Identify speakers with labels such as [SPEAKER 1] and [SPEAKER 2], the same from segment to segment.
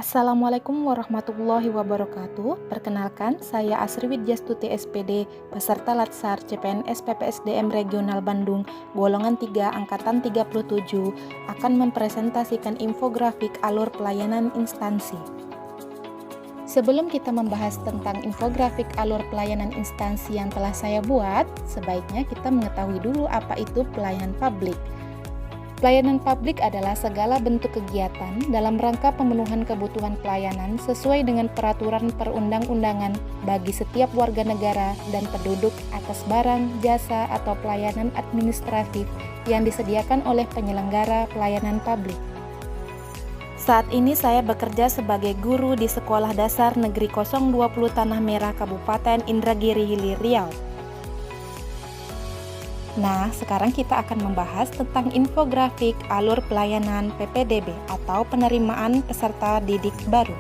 [SPEAKER 1] Assalamualaikum warahmatullahi wabarakatuh. Perkenalkan, saya Asri Widyastuti SPD, peserta Latsar CPNS PPSDM Regional Bandung, golongan 3 angkatan 37, akan mempresentasikan infografik alur pelayanan instansi. Sebelum kita membahas tentang infografik alur pelayanan instansi yang telah saya buat, sebaiknya kita mengetahui dulu apa itu pelayanan publik. Pelayanan publik adalah segala bentuk kegiatan dalam rangka pemenuhan kebutuhan pelayanan sesuai dengan peraturan perundang-undangan bagi setiap warga negara dan penduduk atas barang, jasa, atau pelayanan administratif yang disediakan oleh penyelenggara pelayanan publik. Saat ini saya bekerja sebagai guru di Sekolah Dasar Negeri 020 Tanah Merah, Kabupaten Indragiri Hilir, Riau. Nah, sekarang kita akan membahas tentang infografik alur pelayanan PPDB atau penerimaan peserta didik baru.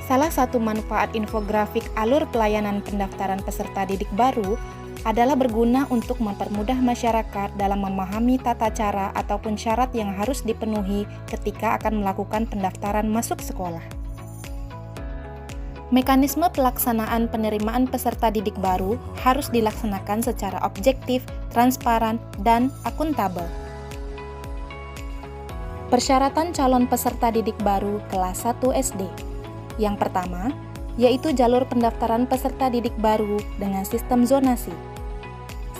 [SPEAKER 1] Salah satu manfaat infografik alur pelayanan pendaftaran peserta didik baru adalah berguna untuk mempermudah masyarakat dalam memahami tata cara ataupun syarat yang harus dipenuhi ketika akan melakukan pendaftaran masuk sekolah. Mekanisme pelaksanaan penerimaan peserta didik baru harus dilaksanakan secara objektif, transparan, dan akuntabel. Persyaratan calon peserta didik baru kelas 1 SD. Yang pertama, yaitu jalur pendaftaran peserta didik baru dengan sistem zonasi.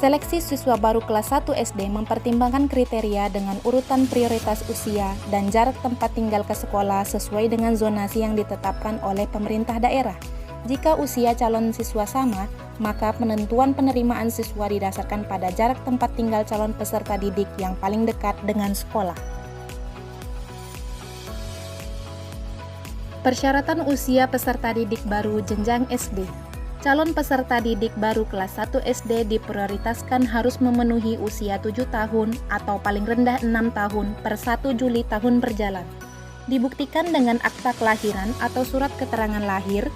[SPEAKER 1] Seleksi siswa baru kelas 1 SD mempertimbangkan kriteria dengan urutan prioritas usia dan jarak tempat tinggal ke sekolah sesuai dengan zonasi yang ditetapkan oleh pemerintah daerah. Jika usia calon siswa sama, maka penentuan penerimaan siswa didasarkan pada jarak tempat tinggal calon peserta didik yang paling dekat dengan sekolah. Persyaratan usia peserta didik baru jenjang SD. Calon peserta didik baru kelas 1 SD diprioritaskan harus memenuhi usia 7 tahun atau paling rendah 6 tahun per 1 Juli tahun berjalan. Dibuktikan dengan akta kelahiran atau surat keterangan lahir.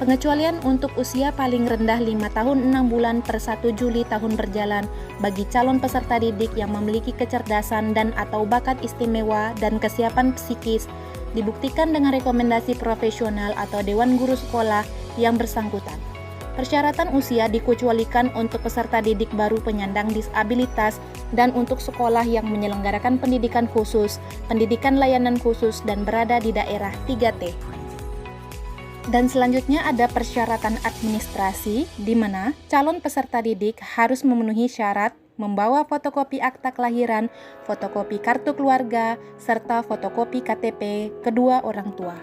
[SPEAKER 1] Pengecualian untuk usia paling rendah 5 tahun 6 bulan per 1 Juli tahun berjalan bagi calon peserta didik yang memiliki kecerdasan dan atau bakat istimewa dan kesiapan psikis, dibuktikan dengan rekomendasi profesional atau Dewan Guru Sekolah yang bersangkutan. Persyaratan usia dikecualikan untuk peserta didik baru penyandang disabilitas dan untuk sekolah yang menyelenggarakan pendidikan khusus, pendidikan layanan khusus, dan berada di daerah 3T. Dan selanjutnya ada persyaratan administrasi, di mana calon peserta didik harus memenuhi syarat membawa fotokopi akta kelahiran, fotokopi kartu keluarga, serta fotokopi KTP kedua orang tua.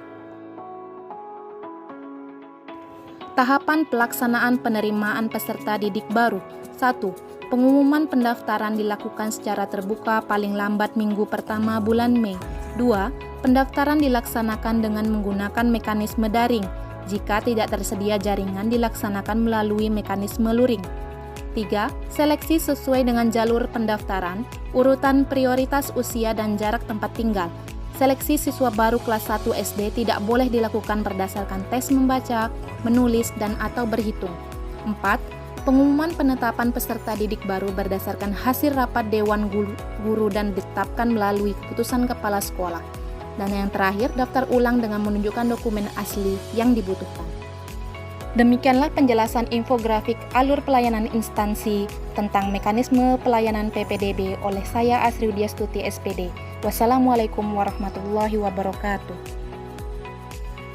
[SPEAKER 1] Tahapan pelaksanaan penerimaan peserta didik baru. 1. Pengumuman pendaftaran dilakukan secara terbuka paling lambat minggu pertama bulan Mei. 2. Pendaftaran dilaksanakan dengan menggunakan mekanisme daring. Jika tidak tersedia jaringan dilaksanakan melalui mekanisme luring. 3. Seleksi sesuai dengan jalur pendaftaran, urutan prioritas usia dan jarak tempat tinggal. Seleksi siswa baru kelas 1 SD tidak boleh dilakukan berdasarkan tes membaca, menulis, dan atau berhitung. 4. Pengumuman penetapan peserta didik baru berdasarkan hasil rapat Dewan Guru dan ditetapkan melalui keputusan kepala sekolah. Dan yang terakhir, daftar ulang dengan menunjukkan dokumen asli yang dibutuhkan. Demikianlah penjelasan infografik alur pelayanan instansi tentang mekanisme pelayanan PPDB oleh saya Asri Widyastuti SPD. Wassalamualaikum warahmatullahi wabarakatuh.